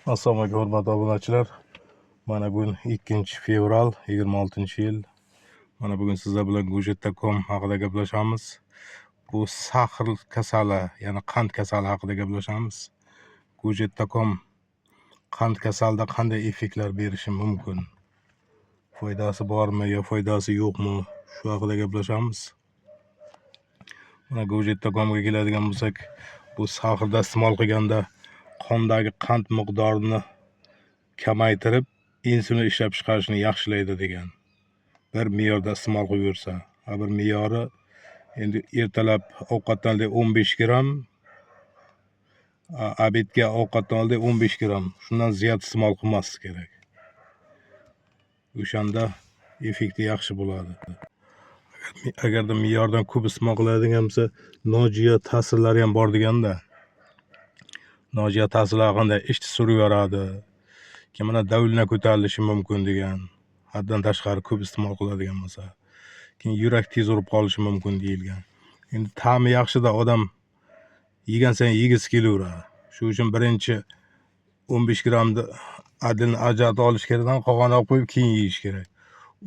Assalomu alaykum hurmatli obunachilar. Mana bugun 2-fevral 26-yil. Mana bugun sizlar bilan Gojet.com haqida gaplashamiz. Bu sahr kasali, ya'ni qand kasali haqida gaplashamiz. Gojet.com qand kasalida qanday effektlar berishi mumkin? Foydasi bormi yo foydasi yo'qmi? Shu haqida gaplashamiz. Mana Gojet.comga keladigan bo'lsak, bu sahrda iste'mol qilganda qondagi qand miqdorini kamaytirib, insulin ishlab chiqarishni yaxshilaydi degan. Bir me'yorda iste'mol qilib yursa, bir me'yori endi ertalab ovqatdan oldin 15 gram, obedga ovqatdan oldin 15 gram, shundan ziyod iste'mol qilmaslik kerak. O'shanda effekti yaxshi bo'ladi. Agarda me'yordan ko'p iste'mol qiladigan bo'lsa, nojo'ya ta'sirlari ham bor deganda. Nojo'ya ta'sirlari qanday? Ishni surib yoradi. Mana davlina ko'tarilishi mumkin degan. Haddan tashqari ko'p iste'mol qiladigan bo'lsa. Keyin yurak tez urib qolishi mumkin deyilgan. Endi ta'mi yaxshida odam yegan sayin yegisi kelaveradi. Shuning uchun birinchi 15 gramni adilni ajratib olish kerakdan, qolganini olib qo'yib keyin yeyish kerak.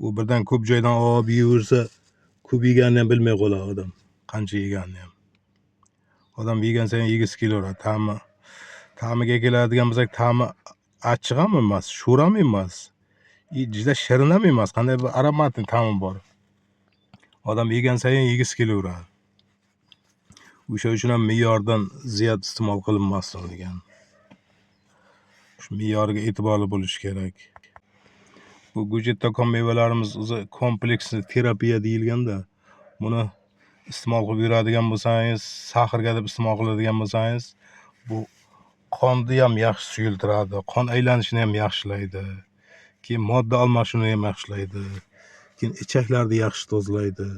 U birdan ko'p joydan olib yeyaversa, ko'p yeganini ham bilmay qoladi odam, qancha yeganini ham. Odam yegan sayin yegisi kelaveradi. Ta'miga keladigan bo'lsak, ta'mi achchiq ham emas, sho'r ham emas. Juda shirin ham emas, qanday bir aromatli ta'mi bor. Odam yegan sayin yegisi kelaveradi. O'sha uchun ham me'yordan ziyod iste'mol qilinmasdi degan. Shu me'yoriga e'tiborli bo'lish kerak. Bu Gojet.com mevalarimiz o'zi kompleksli terapiya deyilganda, buni iste'mol qilib yuradigan bo'lsangiz, sahrga deb iste'mol qiladigan bo'lsangiz, bu qonni ham yaxshi suyultiradi, qon aylanishini ham yaxshilaydi. Keyin modda almashinuvini ham yaxshilaydi. Keyin ichaklarni yaxshi tozalaydi.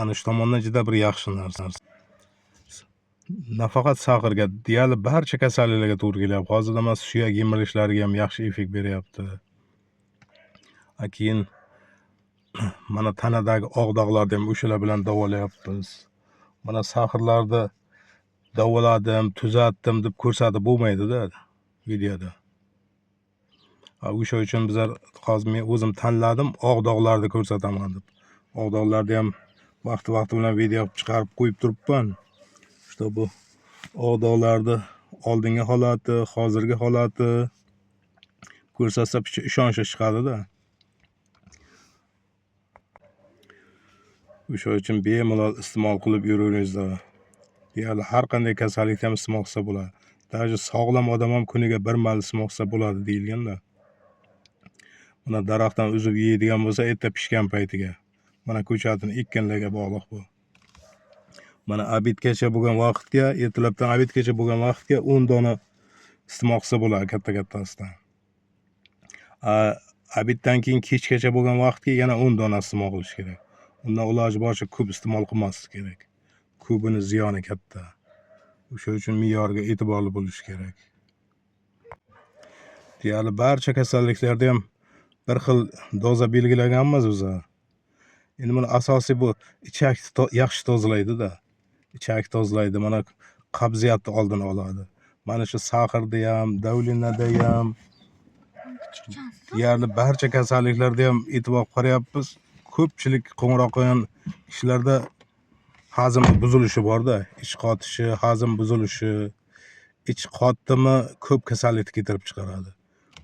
Ana shu tomondan juda bir yaxshi narsa. Nafaqat sahrga, deyarli barcha kasalliklarga to'g'ri kelyapti. Hozirda mana suyak yemilishlariga ham yaxshi effekt beryapti. Keyin mana tanadagi oq dog'larni ham o'shalar bilan davolayapmiz. Mana sahrlarni davoladim, tuzatdim deb ko'rsatib bo'lmaydi-da videoda. O'sha uchun bizlar hozir men o'zim tanladim, oq dog'larni ko'rsataman deb. Oq dog'larni ham vaqti bilan video chiqarib qo'yib turibman. İşte bu oq dog'larni oldingi holati, hozirgi holati ko'rsatsa ishonchli chiqadi-da. O'sha uchun bemalol iste'mol qilib yuraveringizlar. Deyarli har qanday kasallikda ham iste'mol qilsa bo'ladi. Даже sog'lom odam ham kuniga bir marta iste'mol qilsa bo'ladi deyilganda. Mana daraxtdan uzib yeydigan bo'lsa, erta pishgan paytiga. Mana ko'chatini ekkanlarga bog'liq bu. Mana obedgacha bo'lgan vaqtga, ertalabdan obedgacha bo'lgan vaqtga 10 dona iste'mol qilsa bo'ladi katta-kattasidan. Obeddan keyin kechgacha bo'lgan vaqtga yana 10 dona iste'mol qilish kerak. Undan iloji boricha ko'p iste'mol qilmaslik kerak. Ko'pini ziyoni katta. O'sha uchun me'yoriga e'tiborli bo'lish kerak. Deyarli barcha kasalliklarda ham bir xil doza belgilaganmiz o'zi. Endi buni asosiy bu ichakni yaxshi tozalaydi-da. Ichak tozalaydi, mana qabziyatni oldini oladi. Mana shu sahrda ham, davlinada ham, deyarli barcha kasalliklarda ham e'tibor qaryapmiz. Ko'pchilik qo'ng'iroq qilgan kishilarda hazm buzilishi bor-da, ich qotishi, hazm buzilishi, ich qotdimi ko'p kasallikni keltirib chiqaradi.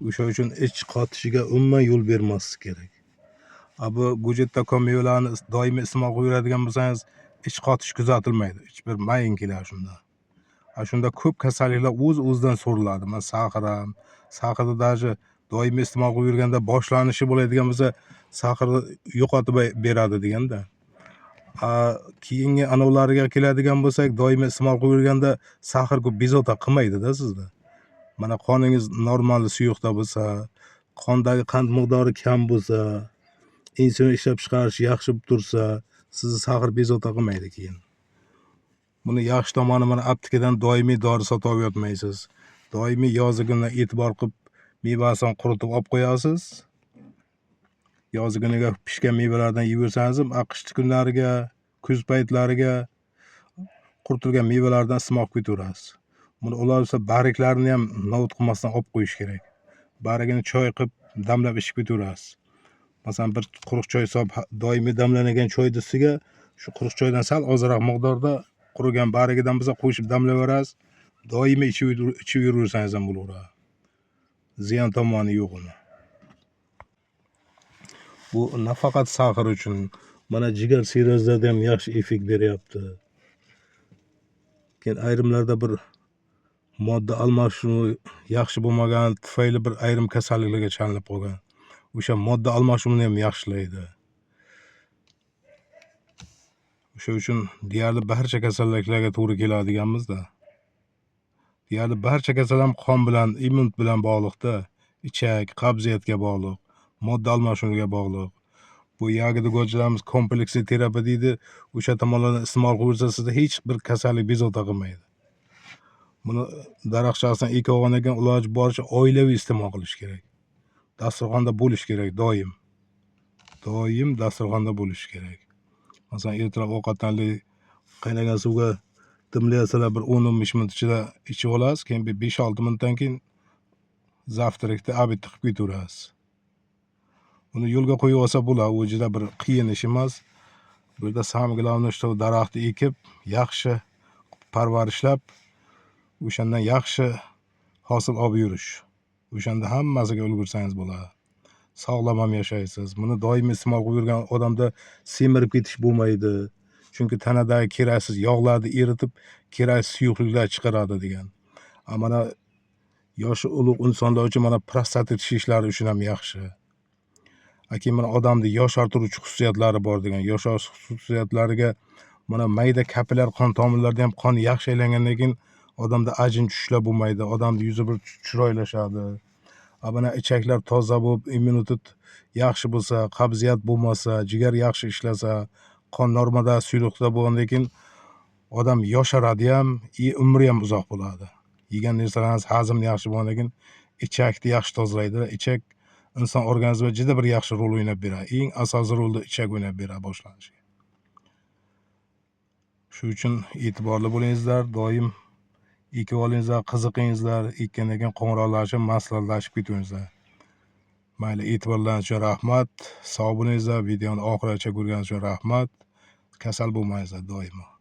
O'sha uchun ich qotishiga umuman yo'l bermaslik kerak. Bu Gojet.com mevalarni doimiy iste'mol qilib yuradigan bo'lsangiz, ich qotish kuzatilmaydi. Hech bir mayin keladi shunda. Shunda ko'p kasalliklar o'z-o'zidan so'riladi. Mana sahrda даже doimiy iste'mol qilib yurganda boshlanishi bo'ladigan bo'lsa, sahrni yo'qotib beradi deganda. Keyingi anovlariga keladigan bo'lsak, doimiy iste'mol qilib yurganda sahr ko'p bezovta qilmaydi-da sizda. Mana qoningiz normal suyuqda bo'lsa, qondagi qand miqdori kam bo'lsa, insulin ishlab chiqarish yaxshi bo'lib tursa, sizni sahr bezovta qilmaydi keyin. Buni yaxshi tomoni mana aptekadan doimiy dori sotib olib yotmaysiz. Doimiy yozigini e'tibor qilib mevasini quritib olib qo'yasiz. Yoziginiga pishgan mevalardan yeyversangiz ham, qishki kunlariga, kuz paytlariga quritilgan mevalardan iste'mol qilib ketaverasiz. Buni ularsa barglarini ham novut qilmasdan olib qo'yish kerak. Bargini choy qilib damlab ichib ketaverasiz. Masalan, bir quruq choy solib doimiy damlanagan choy ustiga shu quruq choydan sal ozroq miqdorda qurigan barigidan bo'lsa qo'shib damlayverasiz. Doimiy ichib yuraversangiz ham bo'laveradi. Ziyon tomoni yo'q uni. Bu nafaqat sahar uchun, mana jigar siyrazlarda ham yaxshi effekt beryapti. Keyin ayrimlarda bir modda almashinuvi yaxshi bo'lmagani tufayli bir ayrim kasalliklarga chalinib qolgan. O'sha modda almashinuvini ham yaxshilaydi. O'sha uchun deyarli barcha kasalliklarga to'g'ri keladiganmiz-da. Deyarli barcha kasal ham qon bilan, immun bilan bog'liqda. Ichak, qabziyatga bog'liq, modda almashinuviga bog'liq. Bu yagida go'jalarimiz kompleksiy terapiya deydi. O'sha tomonlardan iste'mol qilsa sizda hech bir kasallik bezovta qilmaydi. Buni daraxtchasidan ekib olgandan keyin iloji boricha oilaviy iste'mol qilish kerak. Dasturxonda bo'lish kerak doim. Doim dasturxonda bo'lish kerak. Masalan, ertalab ovqatdan qaynagan suvga dimlaysalar bir 10-15 minut ichida ichib olasiz, keyin bir 5-6 minutdan keyin zavtrakda obedni qilib ketaverasiz. Uni yo'lga qo'yib olsa bo'ladi, u juda bir qiyin ish emas. Bu yerda самое главное, что daraxtni ekib, yaxshi parvarishlab, o'shandan yaxshi hosil olib yurish. O'shanda hammasiga ulgursangiz bo'ladi. Sog'lom ham yashaysiz. Buni doimiy iste'mol qilib yurgan odamda semirib ketish bo'lmaydi. Chunki tanadagi keraksiz yog'larni eritib, keraksiz suyuqliklar chiqaradi degan. Mana yoshi ulug' insonlar uchun mana prostatit shishlari uchun ham yaxshi. Keyin mana odamning yoshartiruvchi xususiyatlari bor degan. Yosharish xususiyatlariga mana mayda kapillyar qon tomirlarida ham qon yaxshi aylangandan keyin odamda ajin tushishlar bo'lmaydi. Odamning yuzi bir chiroylashadi. Mana ichaklar toza bo'lib, immunitet yaxshi bo'lsa, qabziyat bo'lmasa, jigar yaxshi ishlasa, qon normada, suyuqlikda bo'lgandan keyin odam yosharadi ham, umri ham uzoq bo'ladi. Yegan narsalaringiz hazm yaxshi bo'lgandan keyin ichakni yaxshi tozalaydi. Ichak inson organizmida juda bir yaxshi rol o'ynab beradi. Eng asosiy rolni ichak o'ynab beradi boshlanishiga. Shu uchun e'tiborli bo'lingizlar, doim ekib olingizlar, qiziqingizlar, ekkandan keyin qo'ng'iroqlashib, maslahatlashib ketingizlar. Mayli, e'tiborlaringiz uchun rahmat. Sog' bo'lingizlar. Videoni oxirigacha ko'rganingiz uchun rahmat. Kasal bo'lmangizlar doimo.